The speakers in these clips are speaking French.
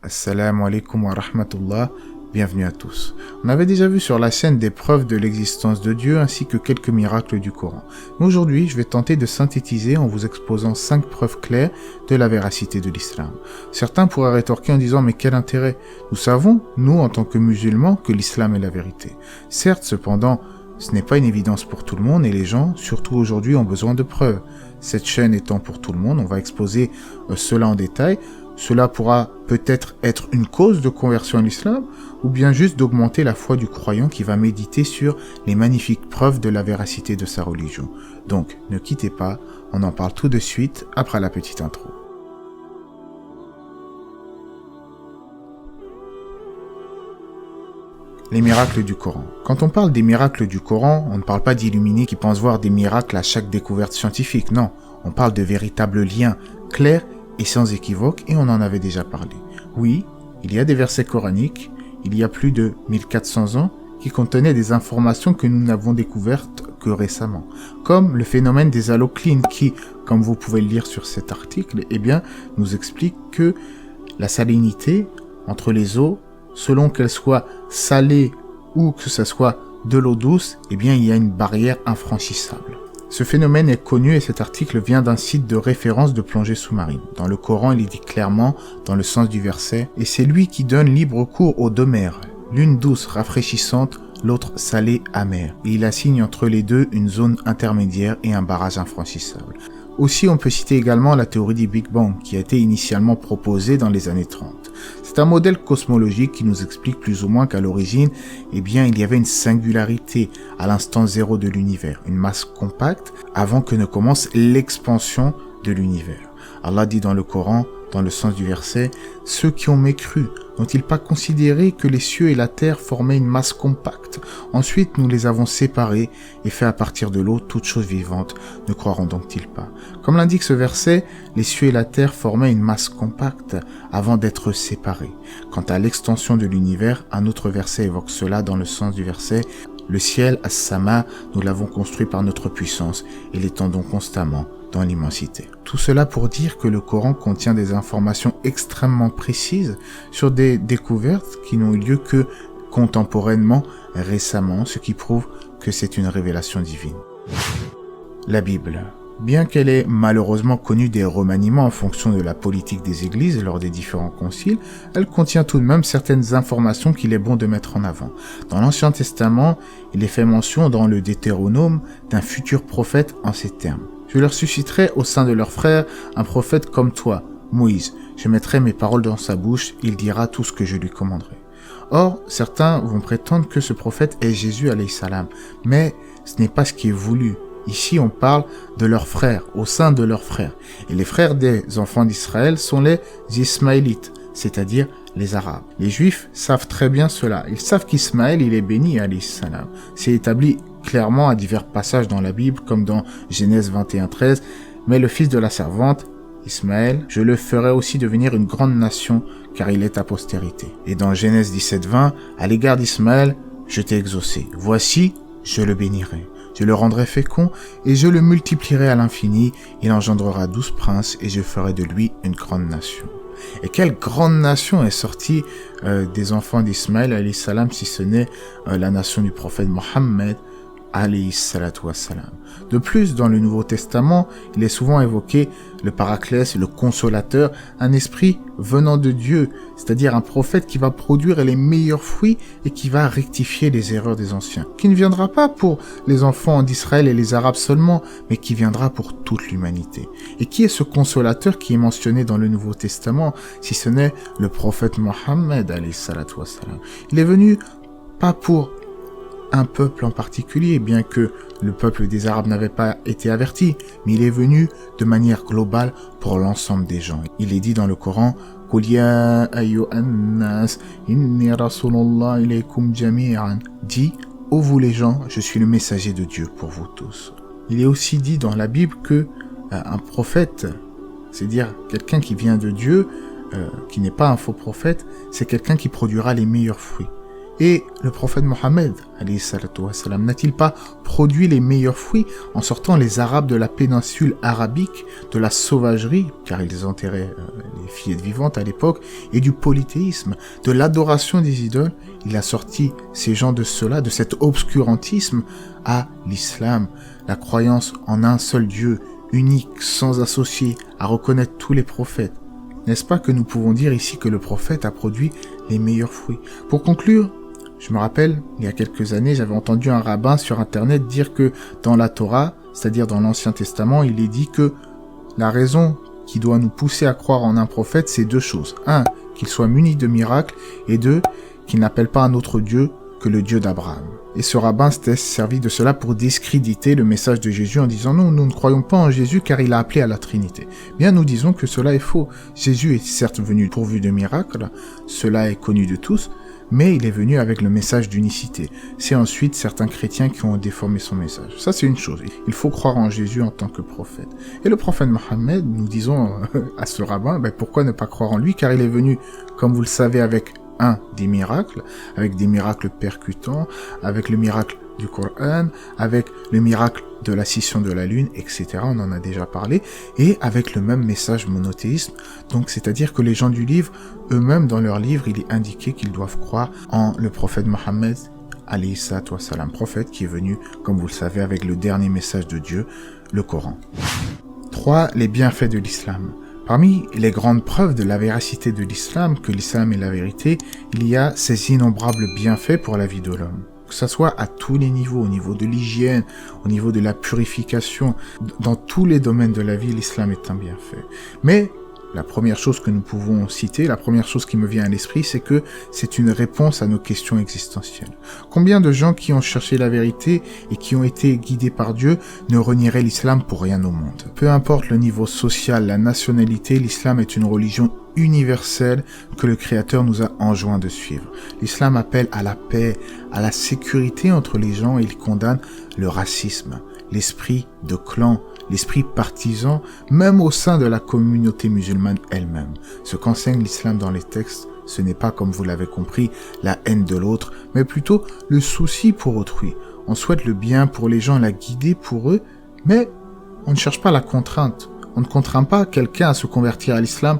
Assalamu alaikum wa rahmatullah, bienvenue à tous. On avait déjà vu sur la chaîne des preuves de l'existence de Dieu ainsi que quelques miracles du Coran. Mais aujourd'hui, je vais tenter de synthétiser en vous exposant 5 preuves claires de la véracité de l'islam. Certains pourraient rétorquer en disant mais quel intérêt? Nous savons, nous en tant que musulmans, que l'islam est la vérité. Certes, cependant, ce n'est pas une évidence pour tout le monde et les gens, surtout aujourd'hui, ont besoin de preuves. Cette chaîne étant pour tout le monde, on va exposer cela en détail. Cela pourra peut-être être une cause de conversion à l'islam ou bien juste d'augmenter la foi du croyant qui va méditer sur les magnifiques preuves de la véracité de sa religion. Donc, ne quittez pas, on en parle tout de suite après la petite intro. Les miracles du Coran. Quand on parle des miracles du Coran, on ne parle pas d'illuminés qui pensent voir des miracles à chaque découverte scientifique, non. On parle de véritables liens clairs et sans équivoque, et on en avait déjà parlé. Oui, il y a des versets coraniques, il y a plus de 1400 ans, qui contenaient des informations que nous n'avons découvertes que récemment. Comme le phénomène des haloclines qui, comme vous pouvez le lire sur cet article, nous explique que la salinité entre les eaux, selon qu'elles soient salées ou que ce soit de l'eau douce, il y a une barrière infranchissable. Ce phénomène est connu et cet article vient d'un site de référence de plongée sous-marine. Dans le Coran, il est dit clairement, dans le sens du verset, « Et c'est lui qui donne libre cours aux deux mers, l'une douce, rafraîchissante, l'autre salée, amère. Et il assigne entre les deux une zone intermédiaire et un barrage infranchissable. » Aussi, on peut citer également la théorie du Big Bang, qui a été initialement proposée dans les années 30. C'est un modèle cosmologique qui nous explique plus ou moins qu'à l'origine, il y avait une singularité à l'instant zéro de l'univers, une masse compacte, avant que ne commence l'expansion de l'univers. Allah dit dans le Coran, dans le sens du verset, « Ceux qui ont mécru, n'ont-ils pas considéré que les cieux et la terre formaient une masse compacte? Ensuite, nous les avons séparés et fait à partir de l'eau toute chose vivante. Ne croiront donc-ils pas ?» Comme l'indique ce verset, les cieux et la terre formaient une masse compacte avant d'être séparés. Quant à l'extension de l'univers, un autre verset évoque cela dans le sens du verset, « Le ciel, as-sama, nous l'avons construit par notre puissance et l'étendons constamment dans l'immensité. » Tout cela pour dire que le Coran contient des informations extrêmement précises sur des découvertes qui n'ont eu lieu que contemporainement, récemment, ce qui prouve que c'est une révélation divine. La Bible. Bien qu'elle ait malheureusement connu des remaniements en fonction de la politique des églises lors des différents conciles, elle contient tout de même certaines informations qu'il est bon de mettre en avant. Dans l'Ancien Testament, il est fait mention dans le Deutéronome d'un futur prophète en ces termes. « Je leur susciterai au sein de leurs frères un prophète comme toi, Moïse. Je mettrai mes paroles dans sa bouche, il dira tout ce que je lui commanderai. » Or, certains vont prétendre que ce prophète est Jésus alayhi salam, mais ce n'est pas ce qui est voulu. Ici, on parle de leurs frères, au sein de leurs frères. Et les frères des enfants d'Israël sont les Ismaélites, c'est-à-dire les Arabes. Les Juifs savent très bien cela. Ils savent qu'Ismaël, il est béni, alayhi salam. C'est établi clairement à divers passages dans la Bible, comme dans Genèse 21:13. Mais le fils de la servante, Ismaël, je le ferai aussi devenir une grande nation, car il est ta postérité. Et dans Genèse 17:20, à l'égard d'Ismaël, je t'ai exaucé. Voici, je le bénirai. Je le rendrai fécond et je le multiplierai à l'infini. Il engendrera 12 princes et je ferai de lui une grande nation. Et quelle grande nation est sortie des enfants d'Ismaël, alayhi salam, si ce n'est la nation du prophète Mohammed, alayhi salatu wassalam. De plus, dans le Nouveau Testament, il est souvent évoqué le Paraclès, le Consolateur, un esprit venant de Dieu, c'est-à-dire un prophète qui va produire les meilleurs fruits et qui va rectifier les erreurs des anciens, qui ne viendra pas pour les enfants d'Israël et les Arabes seulement, mais qui viendra pour toute l'humanité. Et qui est ce Consolateur qui est mentionné dans le Nouveau Testament, si ce n'est le prophète Mohammed, alayhi salatu wassalam. Il est venu pas pour un peuple en particulier, bien que le peuple des Arabes n'avait pas été averti, mais il est venu de manière globale pour l'ensemble des gens. Il est dit dans le Coran, « Qul ya ayyuhan nas, inni rasulullah ilaykum jami'an » dit, « Ô vous les gens, je suis le messager de Dieu pour vous tous. » Il est aussi dit dans la Bible que un prophète, c'est-à-dire quelqu'un qui vient de Dieu, qui n'est pas un faux prophète, c'est quelqu'un qui produira les meilleurs fruits. Et le prophète Mohammed, n'a-t-il pas produit les meilleurs fruits en sortant les Arabes de la péninsule arabique, de la sauvagerie, car ils enterraient les fillettes vivantes à l'époque, et du polythéisme, de l'adoration des idoles? Il a sorti ces gens de cela, de cet obscurantisme, à l'islam, la croyance en un seul Dieu, unique, sans associé, à reconnaître tous les prophètes. N'est-ce pas que nous pouvons dire ici que le prophète a produit les meilleurs fruits? Pour conclure, je me rappelle, il y a quelques années, j'avais entendu un rabbin sur Internet dire que dans la Torah, c'est-à-dire dans l'Ancien Testament, il est dit que la raison qui doit nous pousser à croire en un prophète, c'est deux choses. Un, qu'il soit muni de miracles, et deux, qu'il n'appelle pas un autre Dieu que le Dieu d'Abraham. Et ce rabbin s'était servi de cela pour discréditer le message de Jésus en disant non, nous ne croyons pas en Jésus car il a appelé à la Trinité. Bien, nous disons que cela est faux. Jésus est certes venu pourvu de miracles, cela est connu de tous, mais il est venu avec le message d'unicité. C'est ensuite certains chrétiens qui ont déformé son message. Ça, c'est une chose. Il faut croire en Jésus en tant que prophète. Et le prophète Mohammed, nous disons à ce rabbin, pourquoi ne pas croire en lui? Car il est venu, comme vous le savez, avec des miracles, avec des miracles percutants, avec le miracle du Coran, avec le miracle de la scission de la Lune, etc. On en a déjà parlé, et avec le même message monothéisme. Donc, c'est-à-dire que les gens du livre, eux-mêmes, dans leur livre, il est indiqué qu'ils doivent croire en le prophète Mohammed, alayhi salatu wassalam, prophète qui est venu, comme vous le savez, avec le dernier message de Dieu, le Coran. 3. Les bienfaits de l'islam. Parmi les grandes preuves de la véracité de l'islam, que l'islam est la vérité, il y a ces innombrables bienfaits pour la vie de l'homme. Que ça soit à tous les niveaux, au niveau de l'hygiène, au niveau de la purification, dans tous les domaines de la vie, l'islam est un bienfait. Mais la première chose que nous pouvons citer, la première chose qui me vient à l'esprit, c'est que c'est une réponse à nos questions existentielles. Combien de gens qui ont cherché la vérité et qui ont été guidés par Dieu ne renieraient l'islam pour rien au monde? Peu importe le niveau social, la nationalité, l'islam est une religion universelle que le Créateur nous a enjoint de suivre. L'islam appelle à la paix, à la sécurité entre les gens et il condamne le racisme, l'esprit de clan, l'esprit partisan, même au sein de la communauté musulmane elle-même. Ce qu'enseigne l'islam dans les textes, ce n'est pas, comme vous l'avez compris, la haine de l'autre, mais plutôt le souci pour autrui. On souhaite le bien pour les gens, la guider pour eux, mais on ne cherche pas la contrainte. On ne contraint pas quelqu'un à se convertir à l'islam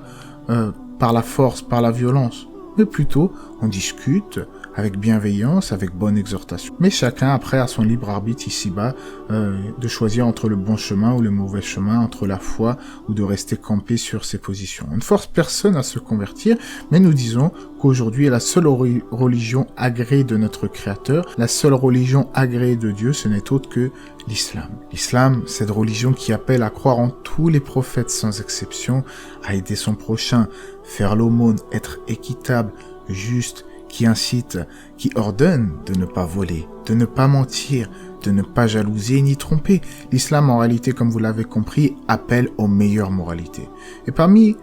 par la force, par la violence, mais plutôt on discute avec bienveillance, avec bonne exhortation. Mais chacun après a son libre arbitre ici-bas de choisir entre le bon chemin ou le mauvais chemin, entre la foi ou de rester campé sur ses positions. On ne force personne à se convertir, mais nous disons qu'aujourd'hui la seule religion agréée de notre Créateur, la seule religion agréée de Dieu, ce n'est autre que l'islam. L'islam, cette religion qui appelle à croire en tous les prophètes sans exception, à aider son prochain, faire l'aumône, être équitable, juste, qui incite, qui ordonne de ne pas voler, de ne pas mentir, de ne pas jalouser ni tromper. L'islam, en réalité, comme vous l'avez compris, appelle aux meilleures moralités. Et parmi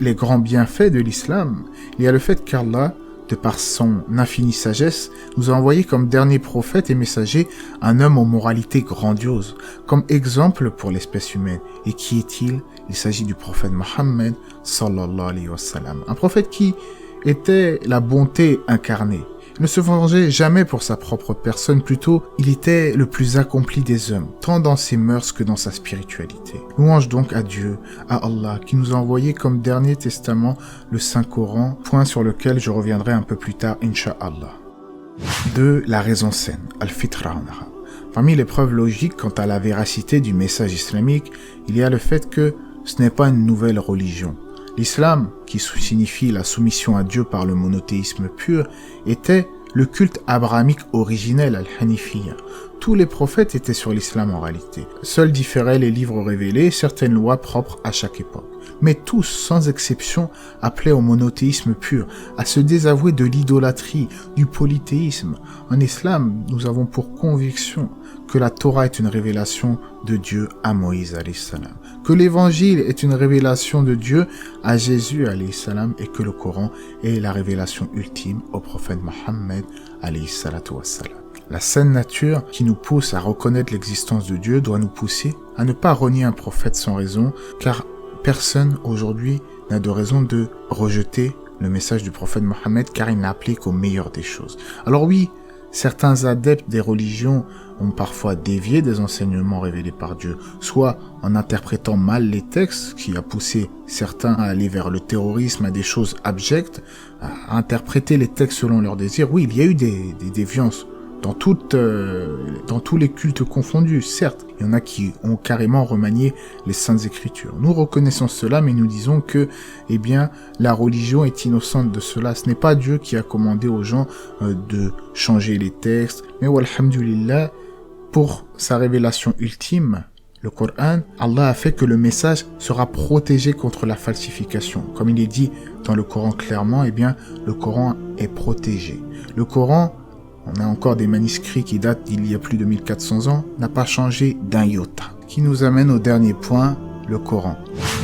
les grands bienfaits de l'islam, il y a le fait qu'Allah, de par son infinie sagesse, nous a envoyé comme dernier prophète et messager un homme aux moralités grandioses, comme exemple pour l'espèce humaine. Et qui est-il? Il s'agit du prophète Mohammed, sallallahu alayhi wa sallam. Un prophète qui était la bonté incarnée. Il ne se vengeait jamais pour sa propre personne, plutôt il était le plus accompli des hommes, tant dans ses mœurs que dans sa spiritualité. Louange donc à Dieu, à Allah, qui nous a envoyé comme dernier testament le Saint-Coran, point sur lequel je reviendrai un peu plus tard, Inch'Allah. 2. La raison saine, al-fitra en arabe. Parmi les preuves logiques quant à la véracité du message islamique, il y a le fait que ce n'est pas une nouvelle religion. L'islam, qui signifie la soumission à Dieu par le monothéisme pur, était le culte abrahamique originel, al-Hanifiyya. Tous les prophètes étaient sur l'islam en réalité. Seuls différaient les livres révélés et certaines lois propres à chaque époque. Mais tous, sans exception, appelaient au monothéisme pur, à se désavouer de l'idolâtrie, du polythéisme. En islam, nous avons pour conviction que la Torah est une révélation de Dieu à Moïse alayhi salam, que l'évangile est une révélation de Dieu à Jésus alayhi salam et que le Coran est la révélation ultime au prophète Mohammed alayhi salatu wassalam. La saine nature qui nous pousse à reconnaître l'existence de Dieu doit nous pousser à ne pas renier un prophète sans raison, car personne aujourd'hui n'a de raison de rejeter le message du prophète Mohammed car il n'applique au meilleur des choses. Alors oui, certains adeptes des religions ont parfois dévié des enseignements révélés par Dieu, soit en interprétant mal les textes, qui a poussé certains à aller vers le terrorisme, à des choses abjectes, à interpréter les textes selon leurs désirs. Oui, il y a eu des déviances dans tous les cultes confondus, certes. Il y en a qui ont carrément remanié les Saintes Écritures. Nous reconnaissons cela, mais nous disons que, la religion est innocente de cela. Ce n'est pas Dieu qui a commandé aux gens de changer les textes, mais walhamdulillah, pour sa révélation ultime, le Coran, Allah a fait que le message sera protégé contre la falsification. Comme il est dit dans le Coran clairement, le Coran est protégé. Le Coran, on a encore des manuscrits qui datent d'il y a plus de 1400 ans, n'a pas changé d'un iota. Qui nous amène au dernier point, le Coran.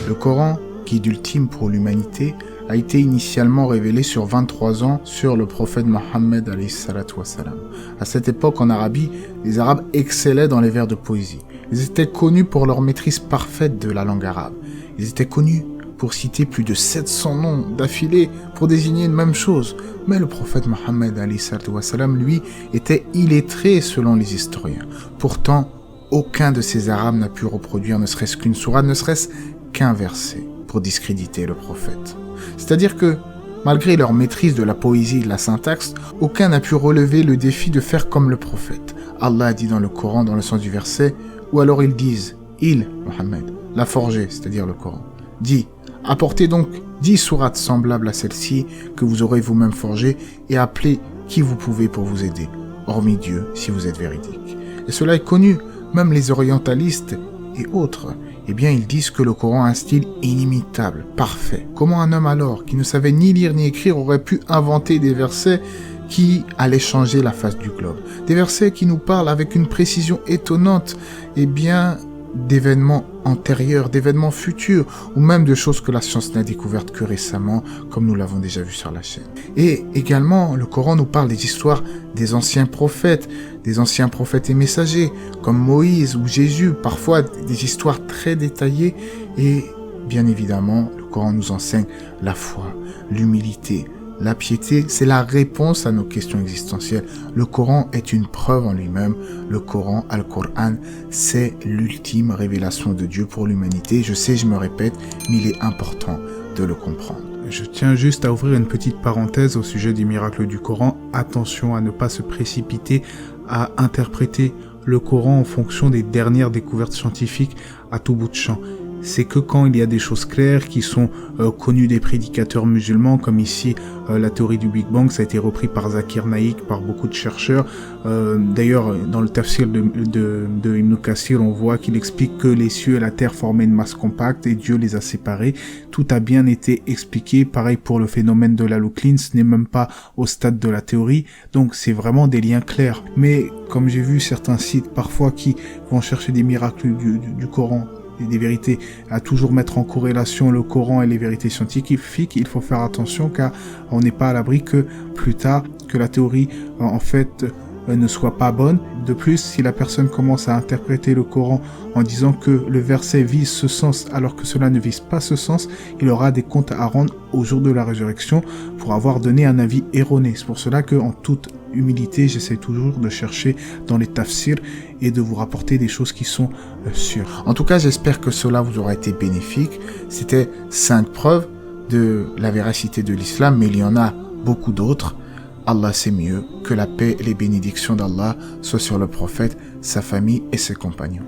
Le Coran, guide ultime pour l'humanité, a été initialement révélé sur 23 ans sur le prophète Mohammed alayhi salatu wassalam. À cette époque, en Arabie, les Arabes excellaient dans les vers de poésie. Ils étaient connus pour leur maîtrise parfaite de la langue arabe. Ils étaient connus pour citer plus de 700 noms d'affilée pour désigner une même chose. Mais le prophète Mohammed alayhi salatu wassalam, lui, était illettré selon les historiens. Pourtant, aucun de ces Arabes n'a pu reproduire ne serait-ce qu'une sourate, ne serait-ce qu'un verset pour discréditer le prophète. C'est-à-dire que, malgré leur maîtrise de la poésie et de la syntaxe, aucun n'a pu relever le défi de faire comme le prophète. Allah a dit dans le Coran, dans le sens du verset, ou alors ils disent, il, Mohammed, l'a forgé, c'est-à-dire le Coran, dit, apportez donc 10 sourates semblables à celle-ci que vous aurez vous-même forgées et appelez qui vous pouvez pour vous aider, hormis Dieu, si vous êtes véridique. Et cela est connu, même les orientalistes et autres, ils disent que le Coran a un style inimitable, parfait. Comment un homme alors, qui ne savait ni lire ni écrire, aurait pu inventer des versets qui allaient changer la face du globe? Des versets qui nous parlent avec une précision étonnante, d'événements antérieurs, d'événements futurs, ou même de choses que la science n'a découvertes que récemment, comme nous l'avons déjà vu sur la chaîne. Et également, le Coran nous parle des histoires des anciens prophètes et messagers, comme Moïse ou Jésus, parfois des histoires très détaillées, et bien évidemment, le Coran nous enseigne la foi, l'humilité, la piété, c'est la réponse à nos questions existentielles. Le Coran est une preuve en lui-même. Le Coran, Al-Qur'an, c'est l'ultime révélation de Dieu pour l'humanité. Je sais, je me répète, mais il est important de le comprendre. Je tiens juste à ouvrir une petite parenthèse au sujet des miracles du Coran. Attention à ne pas se précipiter à interpréter le Coran en fonction des dernières découvertes scientifiques à tout bout de champ. C'est que quand il y a des choses claires qui sont connues des prédicateurs musulmans, comme ici la théorie du Big Bang, ça a été repris par Zakir Naik, par beaucoup de chercheurs. D'ailleurs, dans le tafsir de Ibn Kathir, on voit qu'il explique que les cieux et la terre formaient une masse compacte et Dieu les a séparés. Tout a bien été expliqué. Pareil pour le phénomène de l'halocline, ce n'est même pas au stade de la théorie. Donc c'est vraiment des liens clairs. Mais comme j'ai vu certains sites parfois qui vont chercher des miracles du Coran, et des vérités, à toujours mettre en corrélation le Coran et les vérités scientifiques, il faut faire attention car on n'est pas à l'abri que plus tard, que la théorie ne soit pas bonne. De plus, si la personne commence à interpréter le Coran en disant que le verset vise ce sens alors que cela ne vise pas ce sens, il aura des comptes à rendre au jour de la résurrection pour avoir donné un avis erroné. C'est pour cela que, en toute humilité, j'essaie toujours de chercher dans les tafsirs et de vous rapporter des choses qui sont sûres. En tout cas, j'espère que cela vous aura été bénéfique. C'était 5 preuves de la véracité de l'islam, mais il y en a beaucoup d'autres. Allah sait mieux. Que la paix et les bénédictions d'Allah soient sur le prophète, sa famille et ses compagnons.